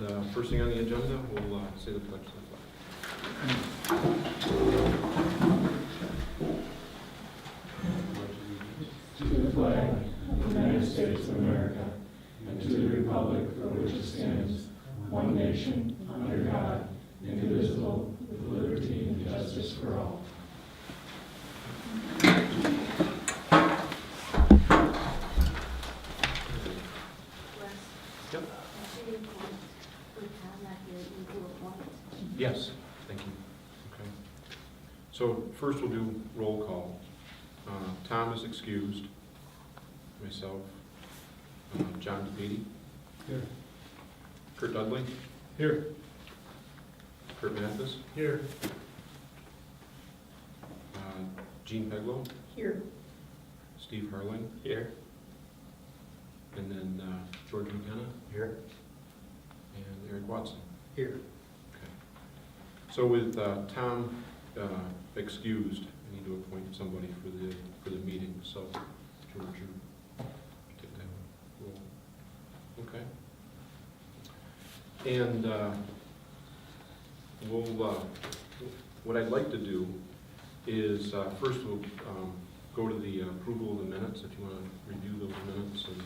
First thing on the agenda, we'll say the pledge to the flag. To the flag of the United States of America and to the republic for which it stands, one nation, under God, indivisible, with liberty and justice for all. Yep. Yes, thank you. Okay. So first we'll do roll call. Tom is excused. Myself. John DePede. Here. Kurt Dudley. Here. Kurt Mathis. Here. Gene Peglow. Here. Steve Harling. Here. And then George McKenna. Here. And Eric Watson. Here. So with Tom excused, I need to appoint somebody for the meeting. So George, you take that role. Okay. And what I'd like to do is first we'll go to the approval of the minutes. If you want to review those minutes and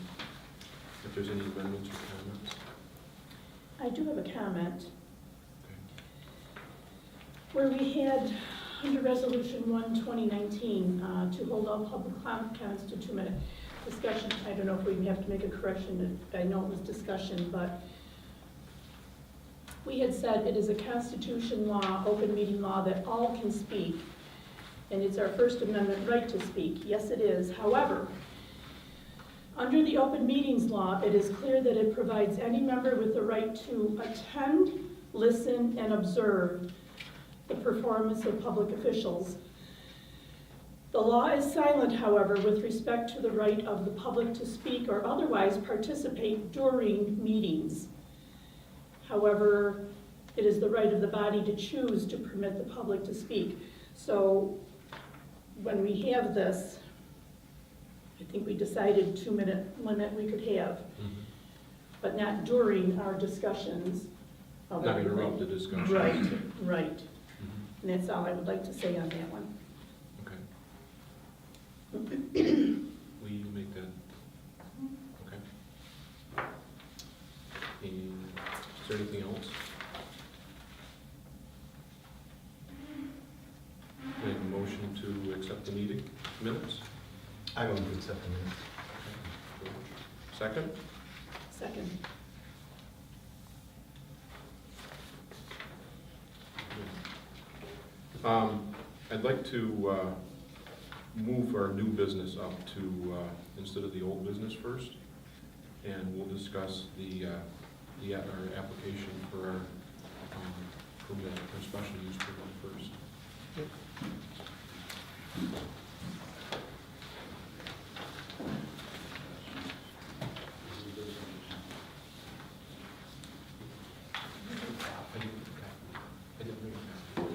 if there's any amendments or comments. I do have a comment. Okay. Where we had, under Resolution 1, 2019, to hold all public comments to 2-minute discussion. I don't know if we have to make a correction. I know it was discussion, but we had said it is a Constitution law, open meeting law, that all can speak. And it's our First Amendment right to speak. Yes, it is. However, under the open meetings law, it is clear that it provides any member with the right to attend, listen, and observe the performance of public officials. The law is silent, however, with respect to the right of the public to speak or otherwise participate during meetings. However, it is the right of the body to choose to permit the public to speak. So when we have this, I think we decided 2-minute limit we could have, but not during our discussions. of Not everything. interrupt the discussion. Right. Mhm. And that's all I would like to say on that one. Okay. Will you make that? Okay. And is there anything else? Make a motion to accept the meeting minutes? I will accept the minutes. Second? Second. I'd like to move our new business up to, instead of the old business first, and we'll discuss our application for our permit, our special use permit first. I didn't bring it back.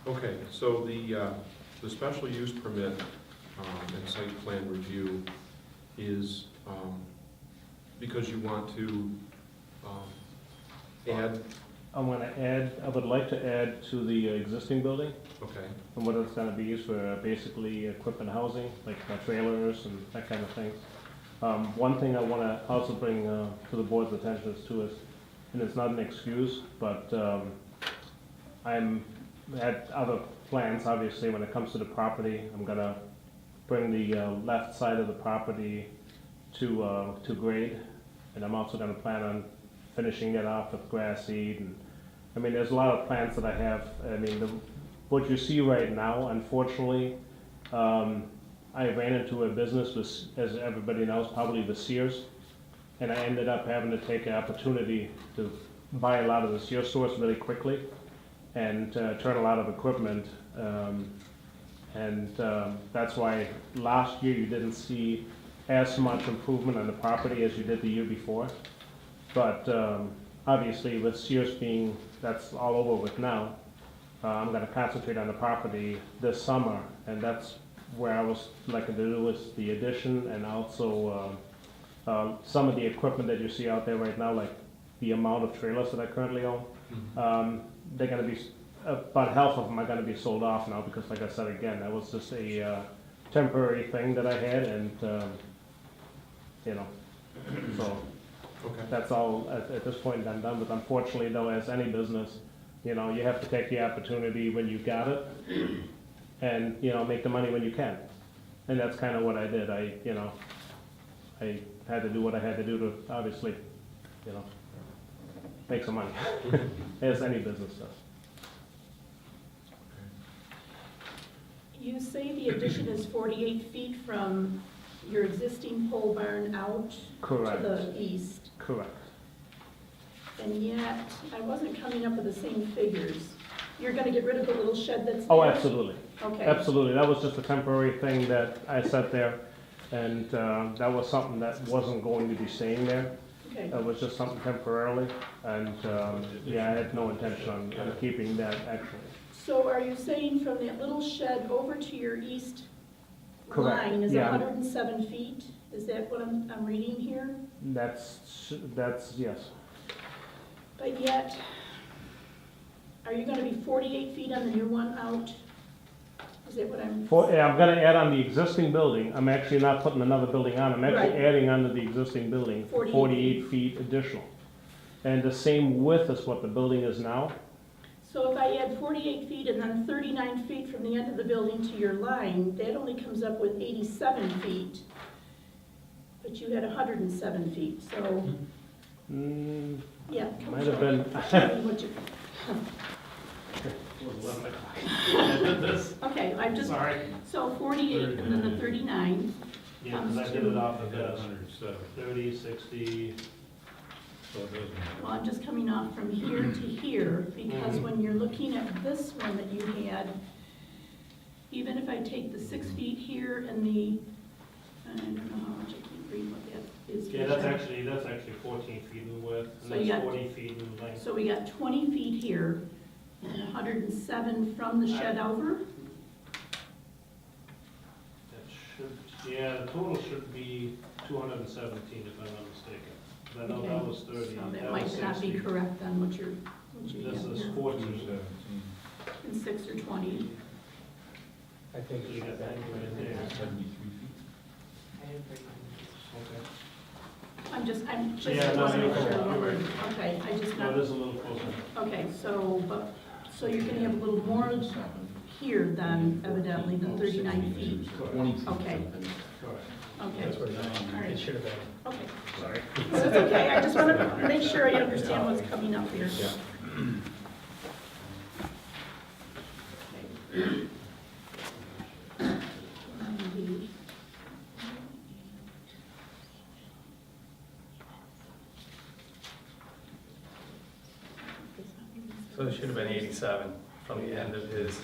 Okay, so the special use permit and site plan review is because you want to add, I would like to add to the existing building, okay, and what it's gonna be used for basically equipment housing, like trailers and that kind of things. One thing I wanna also bring to the board's attention is, and it's not an excuse, but I'm had other plans, obviously, when it comes to the property. I'm gonna bring the left side of the property to grade, and I'm also gonna plan on finishing it off with grass seed. And I mean, there's a lot of plants that I have. I mean, what you see right now, unfortunately, I ran into a business with, as everybody knows, probably with Sears, and I ended up having to take an opportunity to buy a lot of the Sears stores really quickly and turn a lot of equipment. That's why last year you didn't see as much improvement on the property as you did the year before. But obviously with Sears being, that's all over with now, I'm gonna concentrate on the property this summer, and that's where I was looking to do is the addition and also some of the equipment that you see out there right now, like the amount of trailers that I currently own. They're gonna be, about half of them are gonna be sold off now, because like I said again, that was just a temporary thing that I had, and, you know, so Okay. that's all at this point I'm done with. Unfortunately though, as any business, you know, you have to take the opportunity when you got it, and, you know, make the money when you can. And that's kind of what I did. I had to do what I had to do to, obviously, you know, make some money, as any business does. You say the addition is 48 feet from your existing pole barn out to Correct, the east, correct. and yet I wasn't coming up with the same figures. You're gonna get rid of the little shed that's there? Oh, absolutely, Okay. absolutely. That was just a temporary thing that I set there, and that was something that wasn't going to be staying there. Okay. It was just something temporarily, and, yeah, I had no intention on keeping that actually. So are you saying from that little shed over to your east Correct. line is Yeah. 107 feet? Is that what I'm reading here? That's, yes. But yet, are you gonna be 48 feet on the new one out? Is that what I'm? Yeah, I'm gonna add on the existing building. I'm actually not putting another building on. I'm actually Right. adding onto the existing building 48 feet additional. And the same width as what the building is now. So if I add 48 feet and then 39 feet from the end of the building to your line, that only comes up with 87 feet. But you had 107 feet, so, yeah. come Might have show been. me- show me what you- Okay, I'm just, Sorry. so 48 and then the 39, Yeah, because I did it off of the 30, 60. well, I'm just coming off from here to here, because when you're looking at this one that you had, even if I take the 6 feet here and the, I don't know how much I can read what that is. Yeah, that's actually 14 feet in width, and So you that's got- 40 feet in length. So we got 20 feet here, and 107 from the shed over? That should, yeah, the total should be 217 if I'm not mistaken. I know that Okay. was 30. So that was might not be 60. correct then, what you This have is here. 14. And 6 or 20. I think You got that right there. Okay. I'm just Yeah, no, wasn't you're sure right, what you're we're, right. okay, I just No, not, it is a little closer. okay, so you're gonna have a little more here than evidently than 39 feet. Okay, Correct. okay, that's what all it right, should have been. okay. Sorry. So it's okay, I just want to make sure I understand what's coming up here. Yeah. So it should have been 87 from the end of his.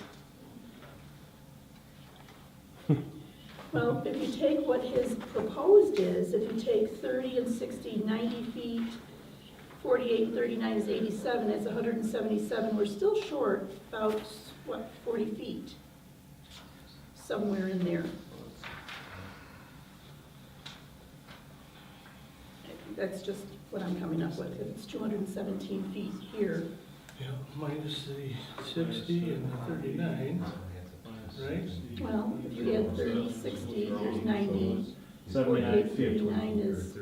Well, if you take what his proposed is, if you take 30 and 60, 90 feet, 48 and 39 is 87, that's 177, we're still short about, what, 40 feet? Somewhere in there. That's just what I'm coming up with, if it's 217 feet here. Yeah, minus the 60 and the 39, right? Well, if you add 30, 60, there's 90, 79 48, feet. 39 is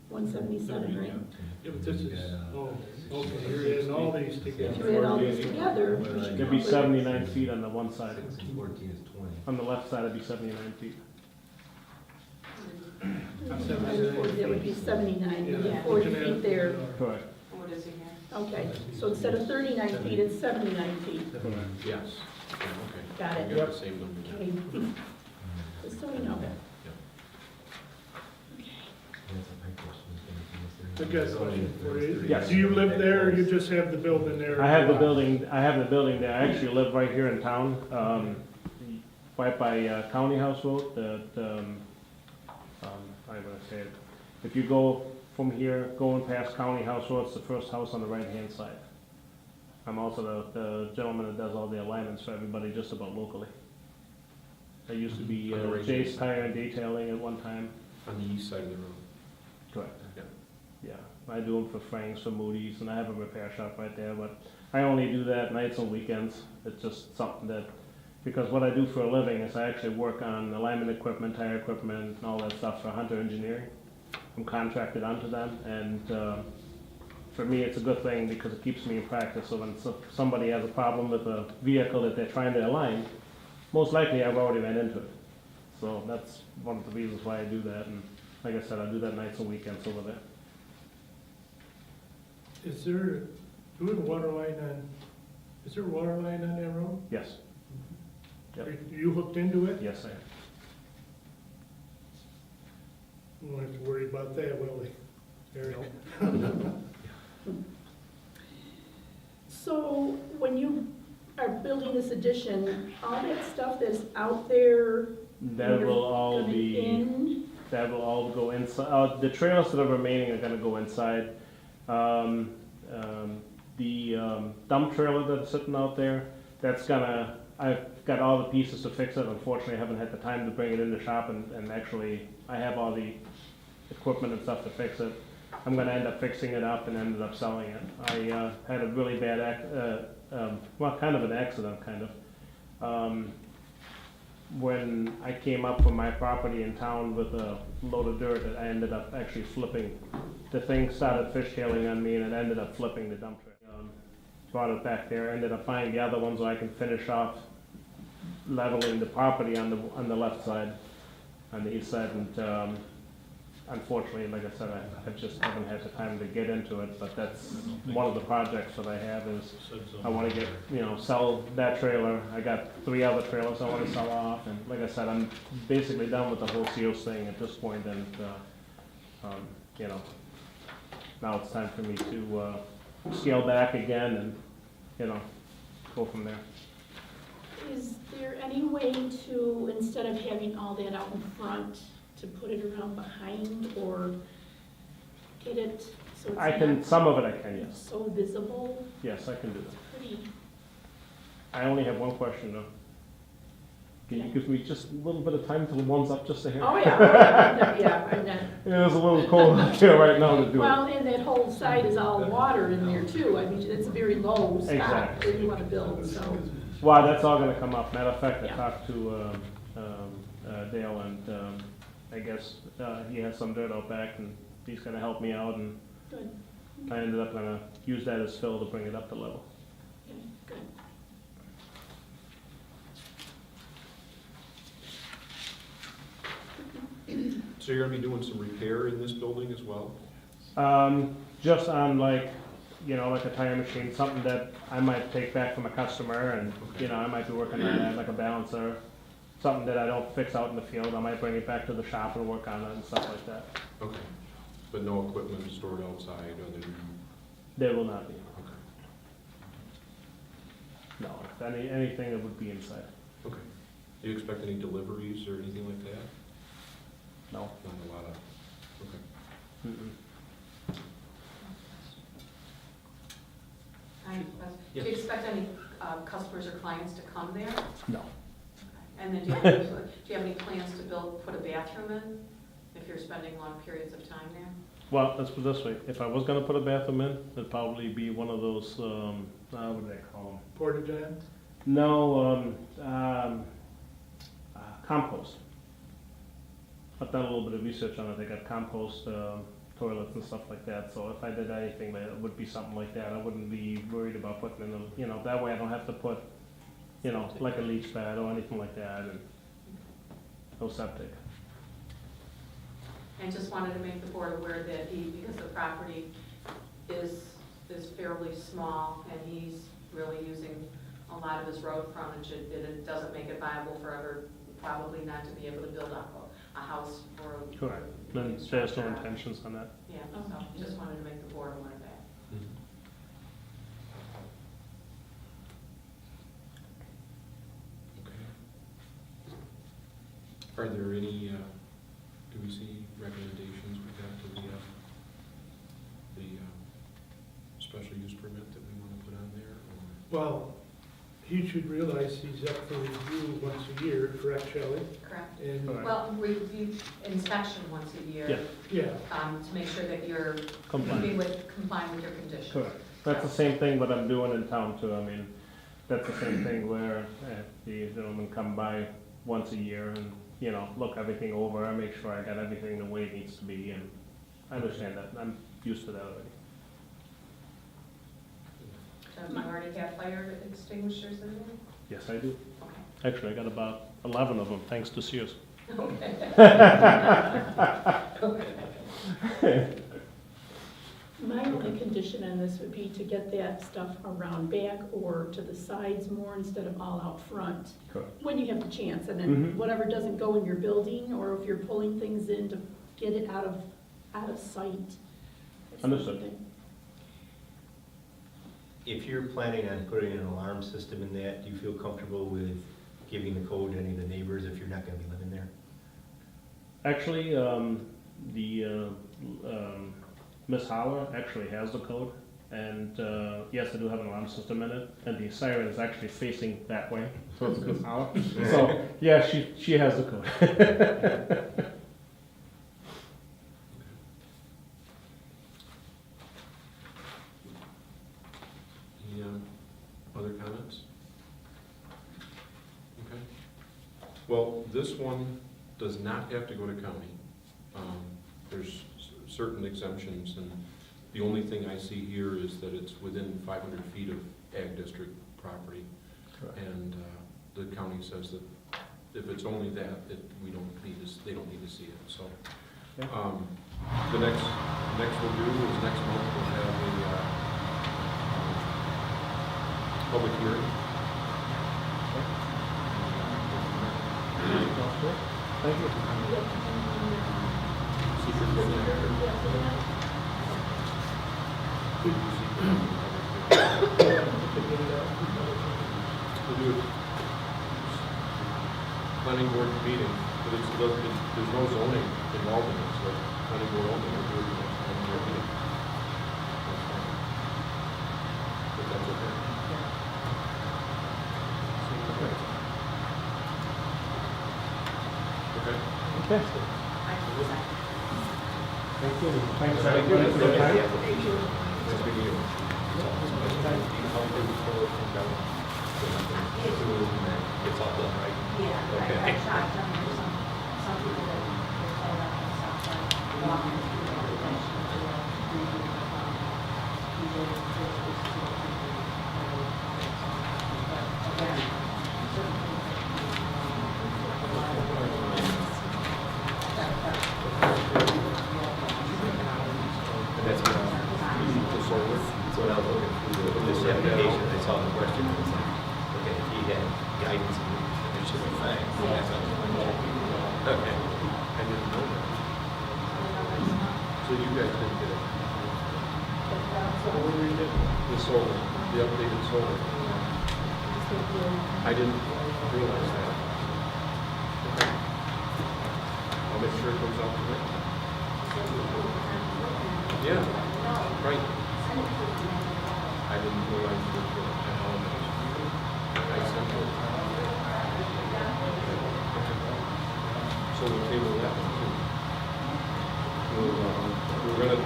177, right? Yeah, but this is, oh, okay, you're adding all these If you together. add all these together, we should It'd come be up with- 79 feet on the one side. 14 is 20. On the left side, it'd be 79 feet. That would be 79, Yeah, and the you 40 can feet add- there. Correct. Okay, so instead of 39 feet, it's 79 feet. Yes. Yeah, okay. Got it. You got the same number. Okay. Just so we know. I've got a question for you. Yes. Do you live there, or you just have the building there? I have the building there. I actually live right here in town, right by County House Road, how am I gonna say it? If you go from here, going past County House Road, it's the first house on the right-hand side. I'm also the gentleman that does all the alignments for everybody just about locally. I used to be On the radio. Jay's Tire and Detailing at one time. On the east side of the road. Correct. Yeah. Yeah, I do them for Frank's, for Moody's, and I have a repair shop right there, but I only do that nights and weekends. It's just something that, because what I do for a living is I actually work on alignment equipment, tire equipment, and all that stuff for Hunter Engineering. I'm contracted onto them, and for me, it's a good thing because it keeps me in practice. So when somebody has a problem with a vehicle that they're trying to align, most likely I've already ran into it. So that's one of the reasons why I do that, and like I said, I do that nights and weekends over there. Is there, a water line on, is there a water line on that road? Yes, Yep. Are you hooked into it? yes, I am. We won't have to worry about that, will we? Eric? So when you are building this addition, all that stuff that's out there, That you're will all gonna be, in? that will all go inside, the trailers that are remaining are gonna go inside. The dump trailer that's sitting out there, that's gonna, I've got all the pieces to fix it. Unfortunately, I haven't had the time to bring it in the shop and actually, I have all the equipment and stuff to fix it. I'm gonna end up fixing it up and ended up selling it. I had a really bad, well, kind of an accident, kind of. When I came up from my property in town with a load of dirt, I ended up actually flipping. The thing started fishtailing on me and it ended up flipping the dump truck. Brought it back there, ended up buying the other one so I can finish off leveling the property on the left side, on the east side, and unfortunately, like I said, I just haven't had the time to get into it, but that's one of the projects that I have is I want to get, sell that trailer. I got 3 other trailers I want to sell off, and like I said, I'm basically done with the whole Seals thing at this point, and, now it's time for me to scale back again and, go from there. Is there any way to, instead of having all that out in front, to put it around behind or get it so it's I can, not some of it I can, yes. so visible? Yes, I can do that. Pretty, I only have one question though. Can you give me just a little bit of time till it warms up just a hair? oh yeah, yeah, I'm not. It is a little cold out here right now to do it. Well, and that whole side is all water in there too. I mean, it's a very low spot Exactly. where you want to build, so. Well, that's all gonna come up. Matter of fact, I Yeah. talked to Dale, and I guess he has some dirt out back, and he's gonna help me out, and Good, I ended up gonna use that as fill to bring it up to level. okay, good. So you're gonna be doing some repair in this building as well? Just on like a tire machine, something that I might take back from a customer, and I might be working on that, like a balancer, something that I don't fix out in the field. I might bring it back to the shop and work on it and stuff like that. Okay. But no equipment stored outside other than, There will not be. okay, No, anything that would be inside. okay. Do you expect any deliveries or anything like that? No. Not a lot of, okay. Mm-mm. I have a question. Do Yes. you expect any customers or clients to come there? No. And then do you have any plans to put a bathroom in if you're spending long periods of time there? Well, let's put it this way. If I was gonna put a bathroom in, it'd probably be one of those, what do they call them? Porta johns? No, compost. I've done a little bit of research on it. They got compost toilets and stuff like that. So if I did anything, it would be something like that. I wouldn't be worried about putting in that way I don't have to put, like a leach pad or anything like that, and no septic. And just wanted to make the board aware that because the property is fairly small and he's really using a lot of his road frontage, it doesn't make it viable forever, probably not to be able to build up a house or a. Correct. Then there's no intentions on that. Yeah, so just wanted to make the board aware of that. Okay. Are there any, do we see recommendations we got to the special use permit that we want to put on there? Or Well, he should realize he's up for review once a year, correct, Shelley? Correct. And, Correct. Well, review inspection once a year. Yeah. yeah, To make sure that you're Compliant. complying with your conditions. Correct. That's the same thing what I'm doing in town too. I mean, that's the same thing where the gentlemen come by once a year and, you know, look everything over. I make sure I got everything the way it needs to be, and I understand that. I'm used to that already. Do you already have fire extinguishers in there? Yes, I do. Okay. Actually, I got about 11 of them, thanks to Sears. My only condition on this would be to get that stuff around back or to the sides more instead of all out front, Correct. when you have the chance. And then Mhm. whatever doesn't go in your building, or if you're pulling things in to get it out of sight. or Understood. something. If you're planning on putting an alarm system in that, do you feel comfortable with giving the code to any of the neighbors if you're not gonna be living there? Actually, Miss Holler actually has the code, and yes, I do have an alarm system in it, and the siren is actually facing that way, so it's Miss Holler. So, yeah, she has the code. Any other comments? Okay. Well, this one does not have to go to county. There's certain exemptions, and the only thing I see here is that it's within 500 feet of ag district property. And the county says that if it's only that, we don't need to, they don't need to see it, so. Yeah. The next we'll do is next month we'll have a public hearing. Thank you. Secret vote. We'll do it. Planning board meeting, but there's no zoning involved in it, so planning board only will do it the next planning board meeting. That's fine. But that's okay. Okay. Okay. Thank you. Thanks everybody for the time. Nice meeting you. It's all done, right? Yeah, Okay. I shot down there some people that were told up and stuff, like walking through the organization. And that's the solar. So when I was looking through this application, I saw the question, and it's like, okay, if he had guidance, it should be fine. That's all. Okay. I didn't know that. So you guys didn't get it? The solar, the updated solar. I didn't realize that. Okay. I'll make sure it comes out today. Yeah, right. I didn't realize that the element. I sent it. So we'll table that one too. We're gonna,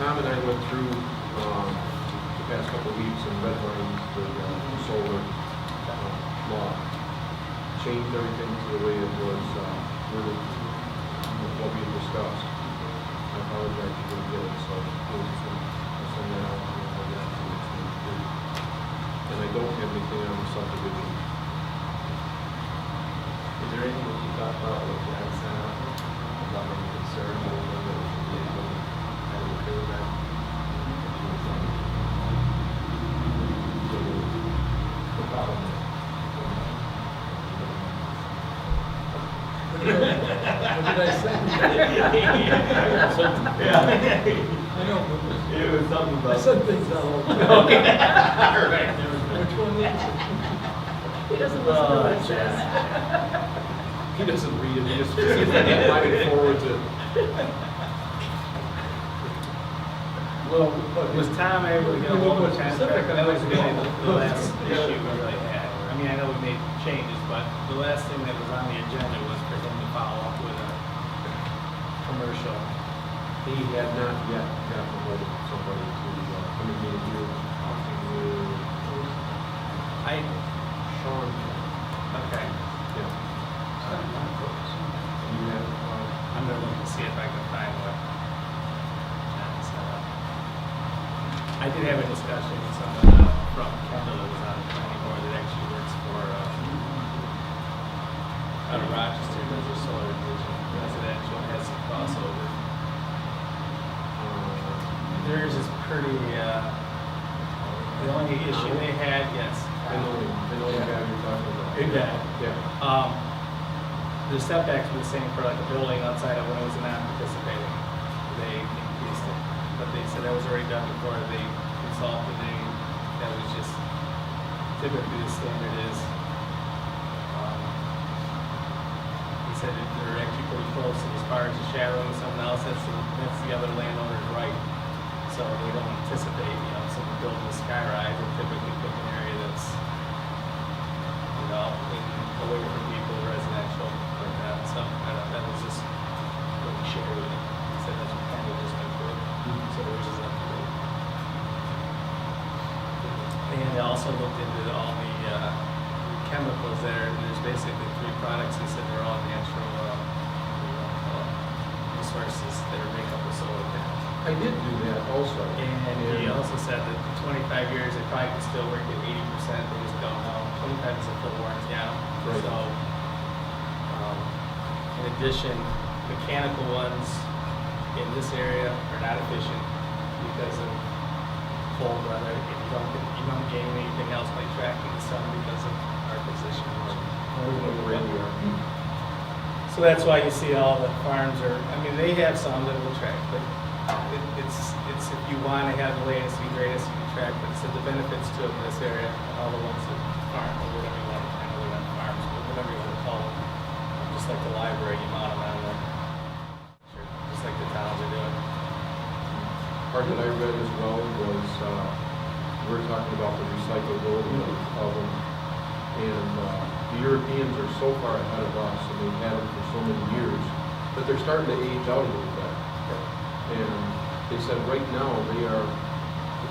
Tom and I went through, the past couple of weeks and redlined the solar, law. Changed everything to the way it was, worded, what we had discussed. I apologize you didn't get it, so I'll send that out. And I don't have anything on the subdivision. Is there anything that you thought about what Jack sent out about any concern or anything that we should be able to kind of clear that? The problem is. what did I say? I know, It was something I about. said things all over. Okay. All right. Which one is it? He doesn't listen to what it says. He doesn't read it, he just sliding forward to. Well, was Tom able to get a hold of the contract? That was really the last issue we really had. I mean, I know we made changes, but the last thing that was on the agenda was for him to follow up with a commercial. He had not yet gotten hold of somebody to come in here and talking with Sean. Okay. Yeah. You have, I'm gonna look to see if I can find what John set up. I did have a discussion with someone from Kendall that was on the planning board that actually works for, out of Rochester, does a solar division, residential, has some crossover. Theirs is pretty, the only issue they had, yes. I know the guy you're talking about. Exactly. Yeah. The setbacks were the same for like a building outside of when it was non-participating. They increased it, but they said that was already done before they consulted. That was just typically the standard is. He said that they're actually pretty close, and as far as the shadowing someone else, that's the other landowner's right. So they don't anticipate, someone building a sky rise, they typically pick an area that's, away from people, residential, like that. So that was just what he shared with me. He said that's what kind of just went through. So it was just up to date. And they also looked into all the chemicals there, and there's basically 3 products. He said they're all natural resources that are make up a solar panel. I did do that also. And he also said that in 25 years, they probably could still work at 80%, they just don't know. 25 is a full warranty on them. Right. So, in addition, mechanical ones in this area are not efficient because of cold weather. And you don't gain anything else by tracking the sun because of our position. So that's why you see all the farms they have some that will track, but it's if you want to have the latest and greatest, you can track, but it's the benefits to it in this area, all the ones that farm, or whatever you want to, they're not farms, but whatever you want to call them, just like the library, you mount them on there. Sure. Just like the towns are doing. Part that I read as well was, we were talking about the recyclability of them. And the Europeans are so far ahead of us, and they've had them for so many years, but they're starting to age out a little bit. And they said right now they are,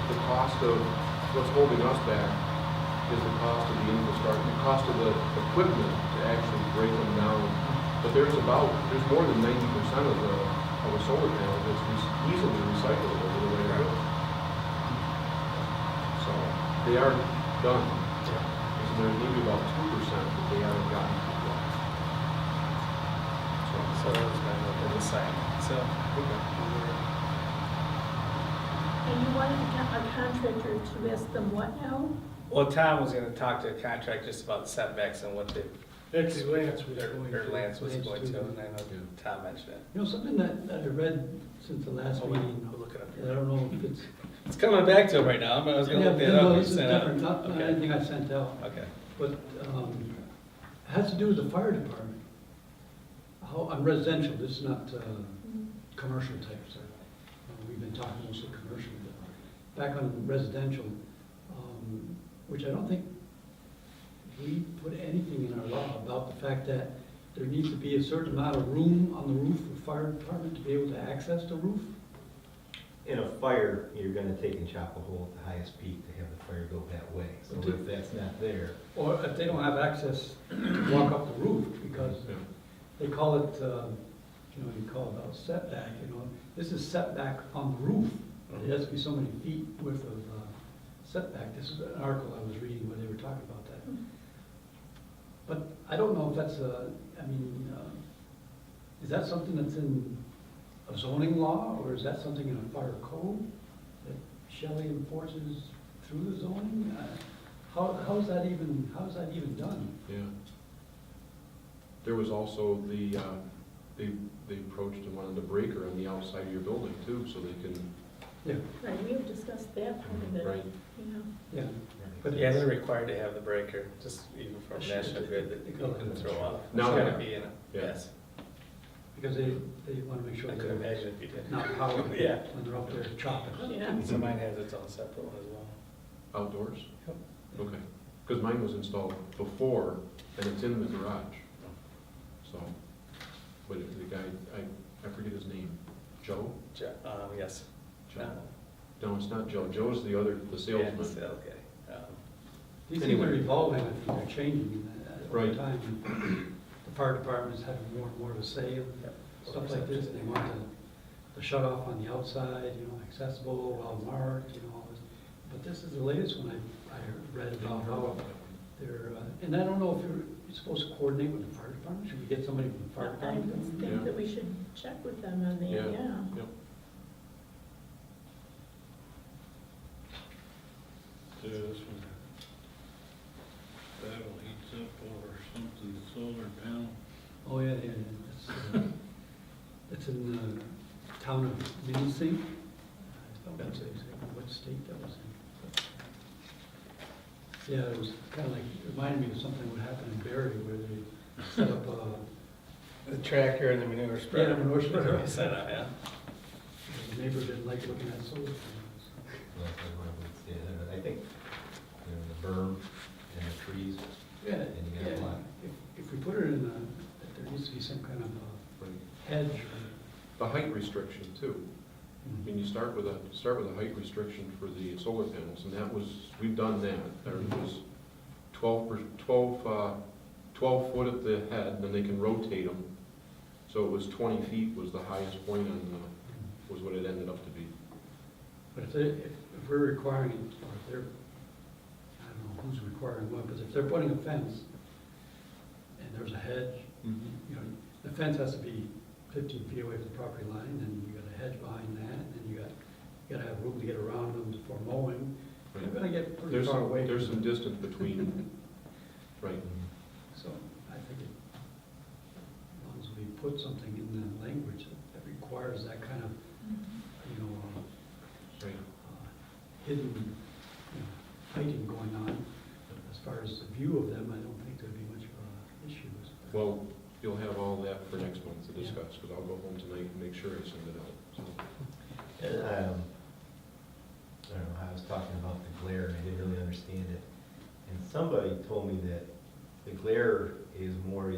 the cost of, what's holding us back is the cost of the infrastructure, the cost of the equipment to actually break them down. But there's more than 90% of a solar panel that's easily recyclable the way it goes. So they are done. So there's maybe about 2% that they haven't gotten to yet. So that was my look at the site. So, And you wanted a contractor to ask them what now? well, Tom was going to talk to a contract just about the setbacks and what they, Actually, Lance was or going to. Lance was going to, and I know Yeah. Tom mentioned it. You know, something that I read since the last meeting, I'll look it up. and I don't know if it's. It's coming back to him right now, but I was gonna look that No, up. this is Send out. different, not Okay. anything I sent out, Okay. but it has to do with the fire department. How, on residential, this is not commercial type stuff. We've been talking mostly commercial, but back on residential, which I don't think we put anything in our law about the fact that there needs to be a certain amount of room on the roof for fire department to be able to access the roof. In a fire, you're gonna take and chop a hole at the highest peak to have the fire go that way. So if that's not there, Or if they don't have access to walk up the roof, because they call it, you call it a setback, this is setback on the roof. It has to be so many feet worth of setback. This is an article I was reading where they were talking about that. But I don't know if that's is that something that's in a zoning law, or is that something in a fire code that Shelley enforces through the zoning? How is that even done? Yeah. There was also they approached and wanted a breaker on the outside of your building too, so they can, Yeah, Right, we have discussed that part of it. right? yeah. But Yeah, they're required to have the breaker, just even from Sure. National Grid that you can throw off. It's Now- gotta be in a, Yeah. yes. because they want to make sure I could they're imagine if you did. not powered Yeah. when they're up there chopping. Yeah. So mine has its own separate one as well. Outdoors? Yep. Okay, because mine was installed before, and it's in the garage. So, but the guy, I forget his name, Joe? Yes. Joe? No, it's not Joe, Joe's the other, the Yeah, salesman. okay. These things Anyway. are evolving, I think they're changing over Right. time. The fire department's having more and more of a say in stuff like this. They want the shut off on the outside, accessible, well marked, all this. But this is the latest one I read about how they're, and I don't know if you're supposed to coordinate with the fire department. Should we get somebody from the fire I department? think Yeah. that we should check with them on the, Yeah. yeah. Yep. Yeah, this one, battle heats up over something solar panel. Oh, yeah, it's in the town of Minisink. I don't know exactly what state that was in. Yeah, it was kind of like, it reminded me of something that would happen in Barry where they set up The tractor and the manure spreader. Yeah, the manure spreader. Set up, yeah. the neighbor didn't like looking at solar panels. I think, the berm and the trees, Yeah, and you got a lot. if we put it in that there needs to be some kind of hedge. The height restriction too. I mean, you start with a height restriction for the solar panels, and that was, we've done that. There was 12 foot at the head, and then they can rotate them. So it was 20 feet was the highest point on, was what it ended up to be. But if we're requiring, or if they're, I don't know who's requiring what, but if they're putting a fence and there's a hedge, the fence has to be 15 feet away from the property line, and you got a hedge behind that, and then you gotta have room to get around them before mowing. They're gonna get pretty There's far away. there's from some them. distance between, right. So I think as long as we put something in the language that requires that kind of, Right. hidden, fighting going on, as far as the view of them, I don't think there'd be much of an issue. Well, you'll have all that for next month to discuss, because I'll go home tonight and make sure I send it out. So, And, I don't know, I was talking about the glare, and I didn't really understand it. And somebody told me that the glare is more,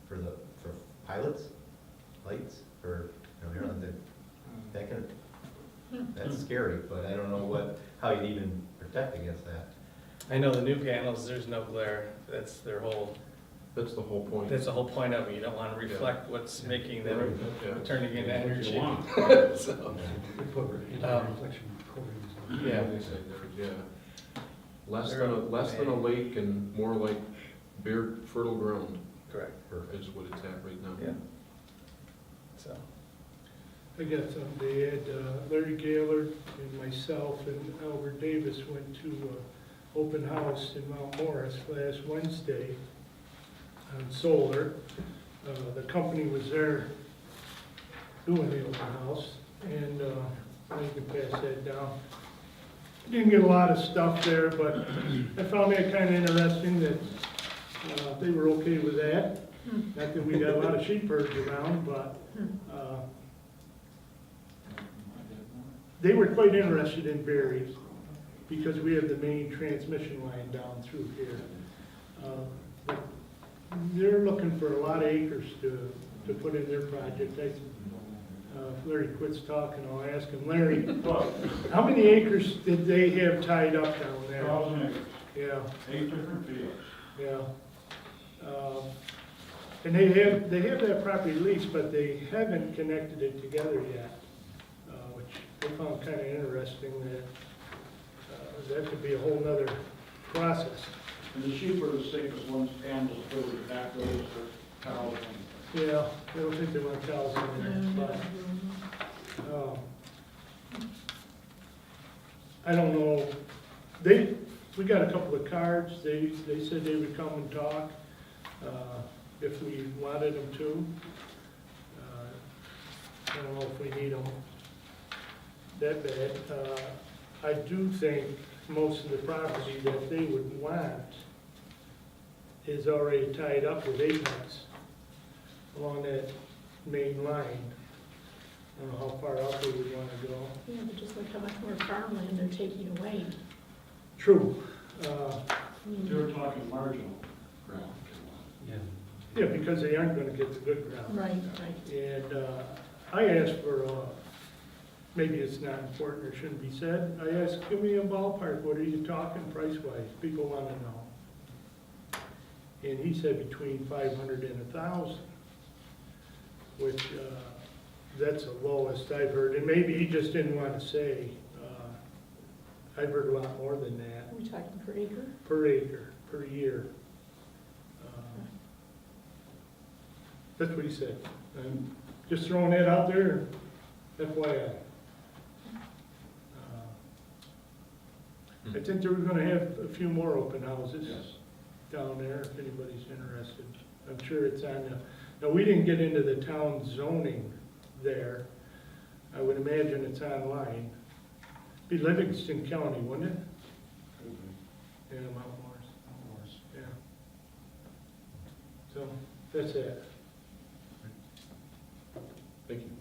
for pilots, lights, for, they're not that kind of, that's scary, but I don't know how you'd even protect against that. I know the new panels, there's no glare. That's their whole, that's the whole point. that's the whole point of it. You don't want to reflect what's making them, Yeah. turning into What you energy. want. So, We put reflection coatings on. Yeah. They say there, yeah. Less than a lake and more like bare fertile ground correct, is what it's at right now. yeah. So, I got something to add. Larry Gaylord and myself and Albert Davis went to open house in Mount Morris last Wednesday on solar. The company was there doing the open house, and you can pass that down. Didn't get a lot of stuff there, but I found that kind of interesting that they were okay with that. Not that we got a lot of sheep herds around, but they were quite interested in berries because we have the main transmission line down through here. But they're looking for a lot of acres to put in their project. If Larry quits talking, I'll ask him, Larry, how many acres did they have tied up down there? 1,000 acres, Yeah, 8 different fields. yeah. And they have that property leased, but they haven't connected it together yet, which I found kind of interesting that could be a whole nother process. And the sheep are the safest ones to handle, for the back roads or cows. Yeah, I don't think they want cows in there, but, I don't know. We got a couple of cards. They said they would come and talk, if we wanted them to. I don't know if we need them that bad. I do think most of the property that they would want is already tied up with Apex along that main line. I don't know how far out they would wanna go. Yeah, but just like how much more farmland they're taking away. True. I mean, You're talking marginal ground. Yeah, because they aren't gonna get the good ground. Right, right. And I asked for, maybe it's not important or shouldn't be said, I asked, give me a ballpark, what are you talking price-wise? People wanna know. And he said between 500 and 1,000, which, that's the lowest I've heard. And maybe he just didn't wanna say. I've heard a lot more than that, Are we talking per acre? per acre, per year. That's what he said. I'm just throwing that out there, FYI. I think they're gonna have a few more open houses down there, if anybody's interested. I'm sure it's on the, now, we didn't get into the town zoning there. I would imagine it's online. Be Livingston County, wouldn't it? Yeah, Mount Morris. Yeah. So, that's it. Thank you.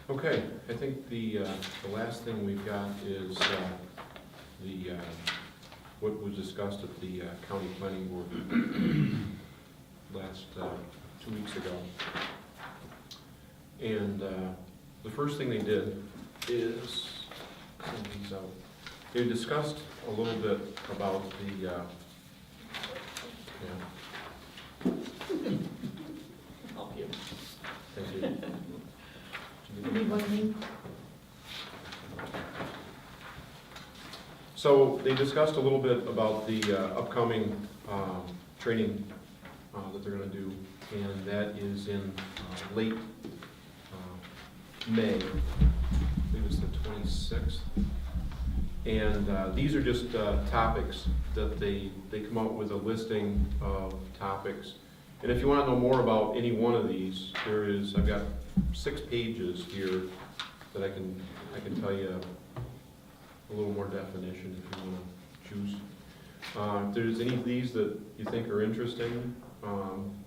Okay, I think the last thing we've got is what was discussed at the county planning board last 2 weeks ago. And the first thing they did is, they discussed a little bit about the, Help you. thank you. Need one name? So they discussed a little bit about the upcoming training that they're going to do, and that is in late May. I believe it's the 26th. And these are just topics that they come out with a listing of topics. And if you want to know more about any one of these, I've got 6 pages here that I can tell you a little more definition if you want to choose. If there's any of these that you think are interesting,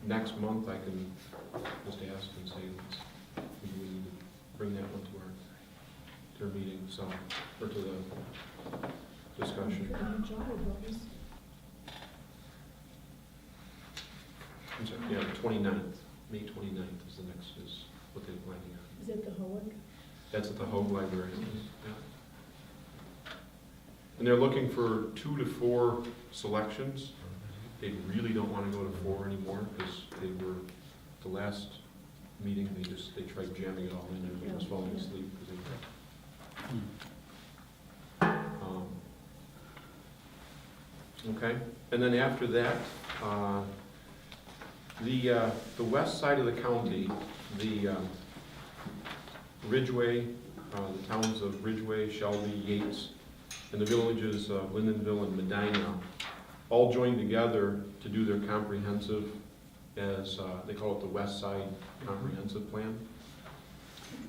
next month I can just ask and say, maybe we need to bring that one to our meeting, so, or to the discussion. I'm sorry, yeah, 29th, May 29th is the next, is what they're planning on. Is it the Hoag? That's at the Hoag Library. Yeah. And they're looking for 2 to 4 selections. They really don't want to go to 4 anymore because the last meeting, they tried jamming it all in and everybody was falling asleep because okay, and then after that, the west side of the county, the Ridgeway, the towns of Ridgeway, Shelby, Yates, and the villages of Lindenville and Medina all joined together to do their comprehensive, as they call it, the West Side Comprehensive Plan.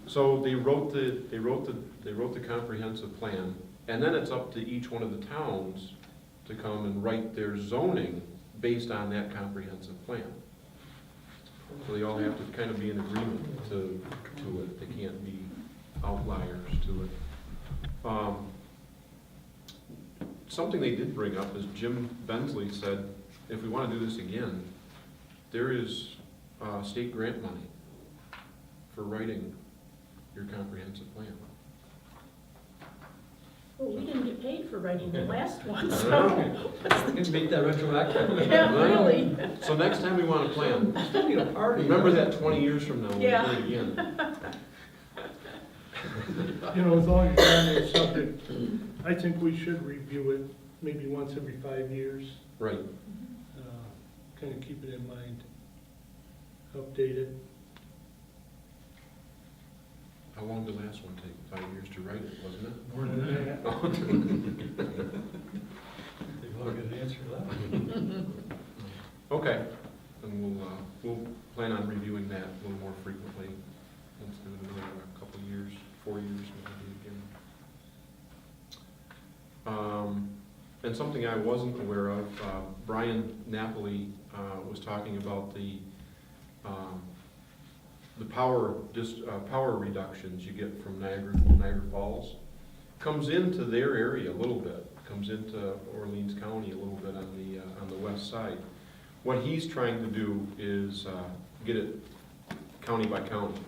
So they wrote the comprehensive plan, and then it's up to each one of the towns to come and write their zoning based on that comprehensive plan. So they all have to kind of be in agreement to it. They can't be outliers to it. Something they did bring up is Jim Bensley said, if we want to do this again, there is state grant money for writing your comprehensive plan. Well, we didn't get paid for writing the last one, I so. know. You can make that retroactive. Yeah, really. So next time we want to plan, Still need a party. remember that 20 years from now, we'll do Yeah. it again. You know, as long as you're on this subject, I think we should review it maybe once every 5 years. Right. Kind of keep it in mind, update it. How long did the last one take? 5 years to write it, wasn't it? More than that. They've all got an answer to that. Okay, and we'll plan on reviewing that a little more frequently. Let's do it another couple of years, 4 years maybe again. And something I wasn't aware of, Brian Napoli was talking about the power reductions you get from Niagara Falls. Comes into their area a little bit, comes into Orleans County a little bit on the west side. What he's trying to do is get it county by county.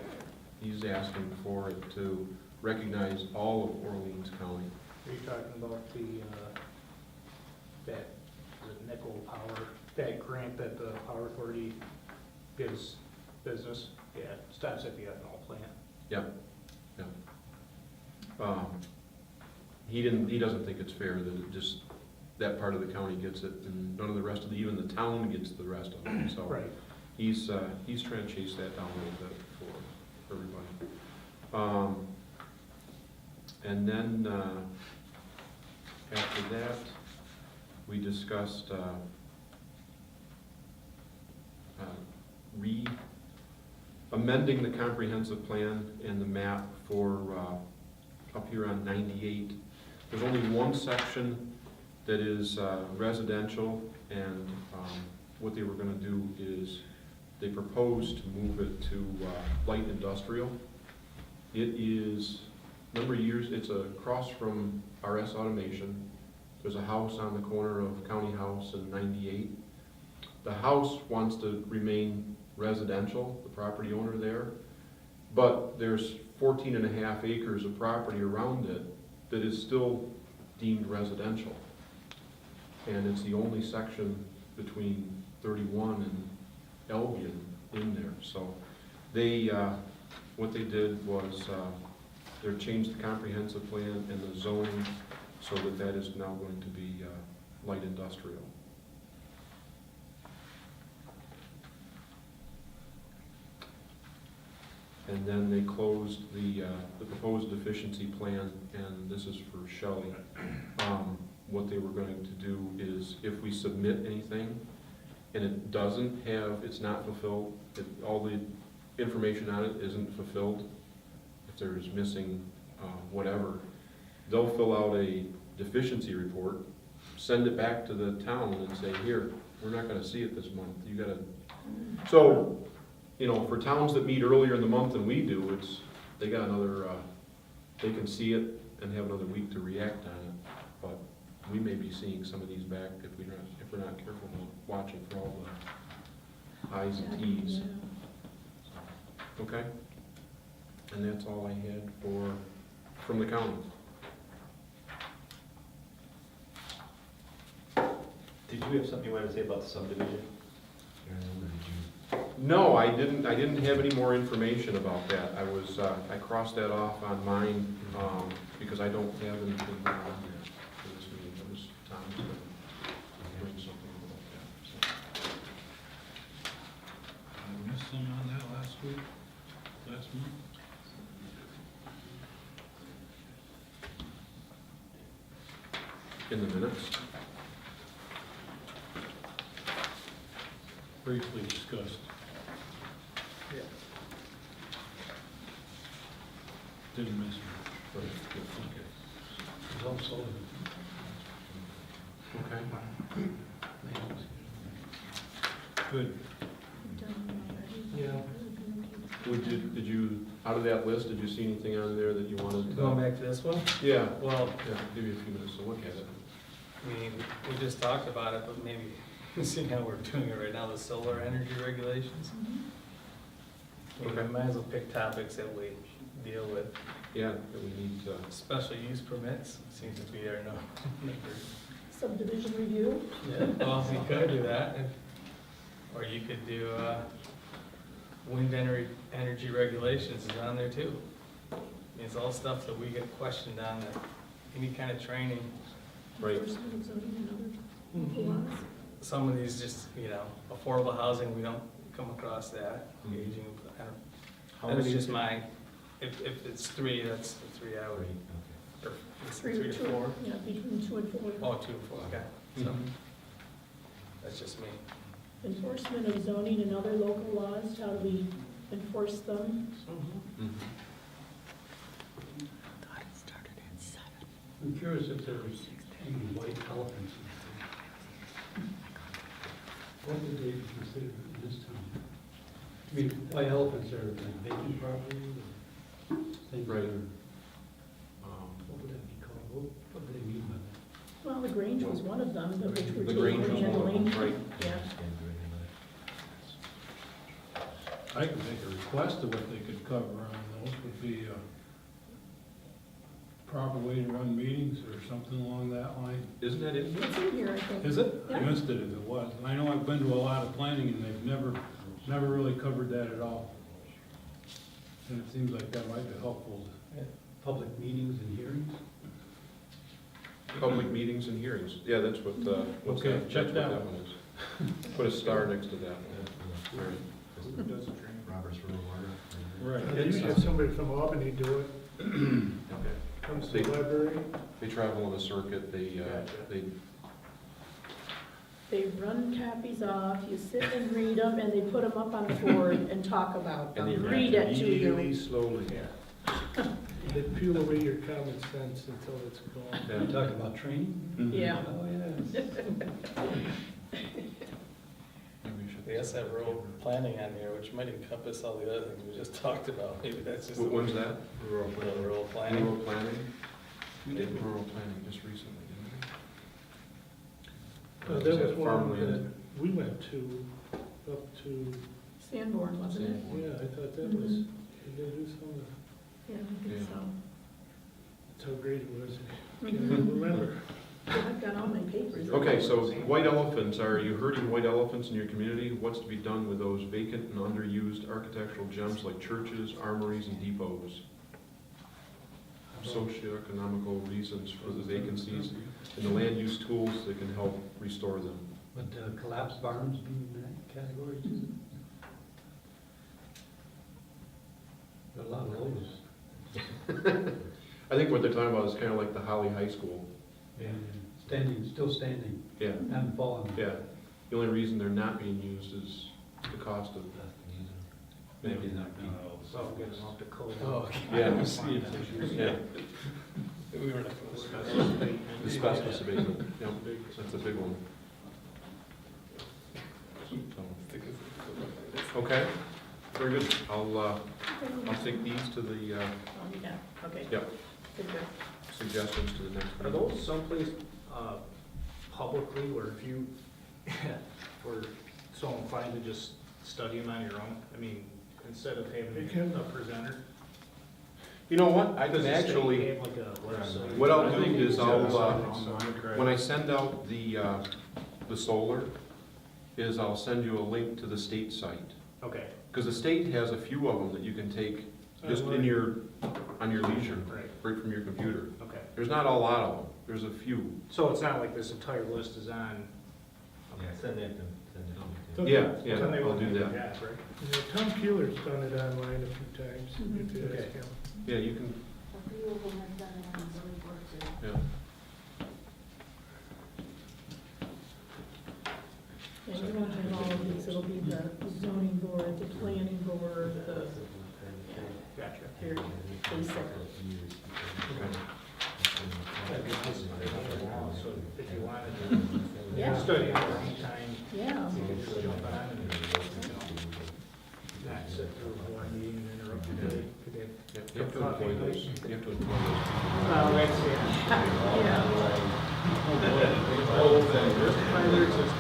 He's asking for it to recognize all of Orleans County. Are you talking about the nickel power, that grant that the Power Authority gives business? Yeah, stops at the ethanol plant. Yeah, yeah. He doesn't think it's fair that it just, that part of the county gets it, and none of the rest of the, even the town gets the rest of it, so. Right. He's trying to chase that down a little bit for everybody. And then, after that, we discussed, amending the comprehensive plan and the map for, up here on 98. There's only one section that is residential, and what they were gonna do is, they proposed to move it to light industrial. It is, number of years, it's across from RS Automation. There's a house on the corner of County House and 98. The house wants to remain residential, the property owner there, but there's 14.5 acres of property around it that is still deemed residential. And it's the only section between 31 and Elgin in there. So they, what they did was, they changed the comprehensive plan and the zoning so that that is now going to be light industrial. And then they closed the proposed efficiency plan, and this is for Shelley. What they were going to do is, if we submit anything and it doesn't have, it's not fulfilled, all the information on it isn't fulfilled, if there's missing whatever, they'll fill out a deficiency report, send it back to the town and say, here, we're not gonna see it this month, you gotta. So, you know, for towns that meet earlier in the month than we do, it's, they got another, they can see it and have another week to react on it. But we may be seeing some of these back if we're not careful about watching for all the I's and T's. Okay? And that's all I had from the county. Did you have something you wanted to say about the subdivision? No, I didn't have any more information about that. I crossed that off on mine, because I don't have anything more on there for this meeting. It was Tom's gonna bring something about that, so. I missed some on that last month. In the minutes? Briefly discussed. Yeah. Didn't miss Right, it. Okay. Also, okay. good. Yeah. Did you, out of that list, did you see anything on there that you wanted to? Going back to this one? Yeah, Well, yeah, give you a few minutes to look at it. I mean, we just talked about it, but maybe, seeing how we're doing it right now, the solar energy regulations. I mean, we might as well pick topics that we deal with. Yeah, that we need to. Special use permits, seems to be our number. Subdivision review. Yeah, well, you could do that, or you could do, wind energy regulations is on there too. I mean, it's all stuff that we get questioned on, that any kind of training. Right. Enforcement of zoning and other laws. Some of these just, you know, affordable housing, we don't come across that, aging, I don't, How that's many- just my, if it's 3, that's the 3 hour. Or it's 3 to 4. Yeah, between 2 and 4. Oh, 2 to 4, okay. So, that's just me. Enforcement of zoning and other local laws, how do we enforce them? Mhm. I'm curious if there was any white elephants. What would they consider in this town? I mean, why elephants are like vacant property or things that Right. are, what would that be called? What do they mean by that? Well, the Grange was one of them, which we're The Grange was taking one of them, handling. right. Yeah. I could make a request of what they could cover on those, would be a proper way to run meetings or something along that line. Isn't that it? It's in here, I think. Is it? I Yeah. missed it if it was. And I know I've been to a lot of planning and they've never really covered that at all. And it seems like that might be helpful. Public meetings and hearings? Public meetings and hearings. Yeah, that's what, what's Okay, that? check That's that what one. one is. Put a star next to that one. All right. Robert's Rule of Order. Right. They usually have somebody from Albany do it, Okay. comes to the library. They travel on a circuit, they They run copies off, you sit and read them, and they put them up on the board and talk about and they them, read it to really you. slowly. They peel away your common sense until it's gone. Yeah. You talking about training? Yeah. Oh, yes. Maybe we should- We also have rural planning on here, which might encompass all the other things we just talked about. Maybe that's just. When's that? Rural planning. Rural planning? We did rural planning just recently, didn't we? That was one Farmland. that we went to, up to, Sanborn, wasn't it? Sanborn. yeah, I thought that was, did they do some of that? Yeah, I think Yeah. so. That's how great it was. I can't Mhm. even remember. I've got all my papers. Okay, so white elephants, are you hurting white elephants in your community? What's to be done with those vacant and underused architectural gems like churches, armories, and depots? Socioeconomical reasons for the vacancies and the land use tools that can help restore them. But collapsed barns be in that category too? There are a lot of those. I think what they're talking about is kind of like the Holly High School. And standing, still standing, Yeah, haven't fallen. yeah. The only reason they're not being used is the cost of. Maybe not being. So get them off the code. Oh, Yeah. yeah. Yeah, We were not supposed to. the asbestos abatement, yeah, that's a big one. So, okay, very good. I'll take these to the, Oh, yeah, okay. Yep. Good, good. suggestions to the next Are meeting. those someplace publicly where if you were so inclined to just study them on your own? I mean, instead of having You can. a presenter? You know what, I Does can the state actually, have like a website? what I'll do is I'll, Right. when I send out the solar, is I'll send you a link to the state site. Okay, Because the state has a few of them that you can take just in your, on your leisure, right, right from your computer. okay. There's not a lot of them, there's a few. So it's not like this entire list is on? Yeah, send that to, send it to me. Okay. Yeah, Then they I'll won't do do that. that, right? Yeah, Tom Keeler's done it online a few times, if you Okay. ask him. Yeah, you can, A few of them have done it on zoning board too. yeah. Yeah, you won't have all of these, it'll be the zoning board, the planning board, the Gotcha. very basic. Okay. So if you wanted to Yeah. study it anytime, Yeah. you can just jump on and, not sit through one meeting and interrupt your day. Yeah, you have to employ those, you have to employ those people. Oh, that's it. Yeah. Primary system.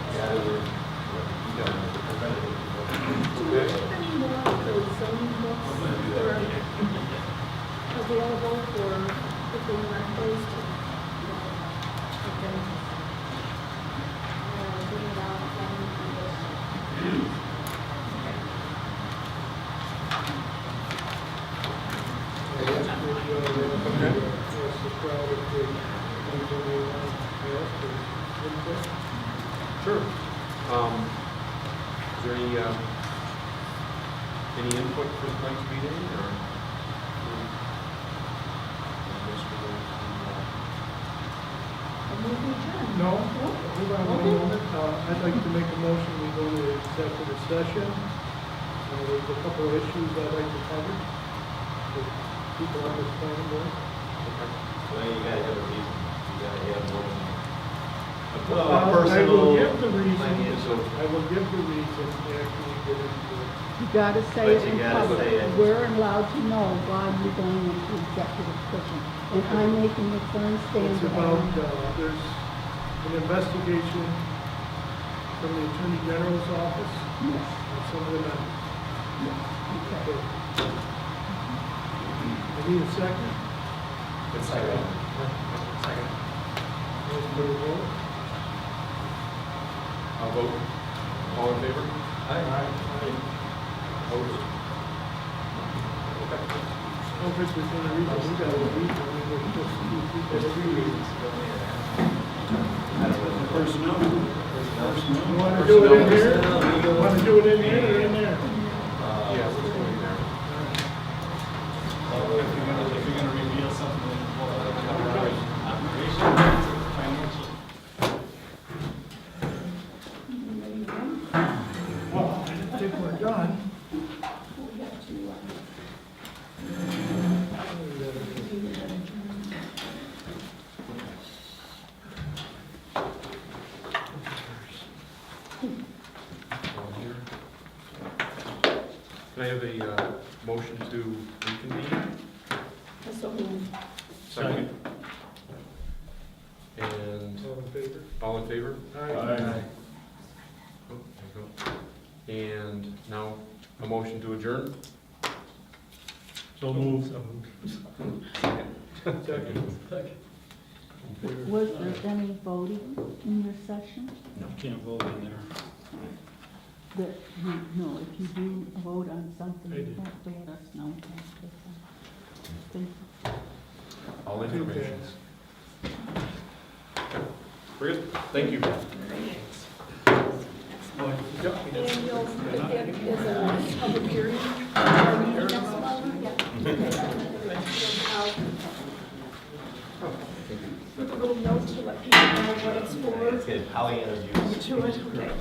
Do we have any more of those zoning books that are available for people who aren't those to? Okay. Bring it out, Sure. Is there any input for tonight's meeting, or? No, hold on one moment. I'd like to make a motion, we go to executive session. There's a couple of issues I'd like to cover with people on this planning board. Well, you gotta have a reason, you gotta have more than. I will personal, give the reason, financial. I will give the reason after we get into it. You gotta say But it you in gotta public. say it. We're allowed to know why you're going into executive session. And I'm making a firm stand. It's about, there's an investigation from the Attorney General's office Yes, on some of the matters. okay. I need a second. Second. Let's put a vote. I'll vote. All in favor? Aye. Opposed? Okay. No, if it's within reason, we gotta read it. I mean, we're supposed to do people. There's three reasons to go in. I don't know. Personnel. You wanna do it in here? You wanna do it in here or in there? Yeah, let's go in there. If you're gonna reveal something that will cover operations, financial. Well, I think we're done. We have to, All here. Can I have a motion to reconvene? so move. Second. And All in favor? all in favor? Aye. Oh, there you go. And now a motion to adjourn? So moved. Second. Was there any voting in your session? Can't vote in there. That, no, if you do vote on something, I you did. have to let us know. Thank you. All Two information. pass. Very good, thank you. And you'll put that as a public hearing, our meeting next month? With a little note to let people know what it's for, It's good. Pollyanna's use. to it, okay.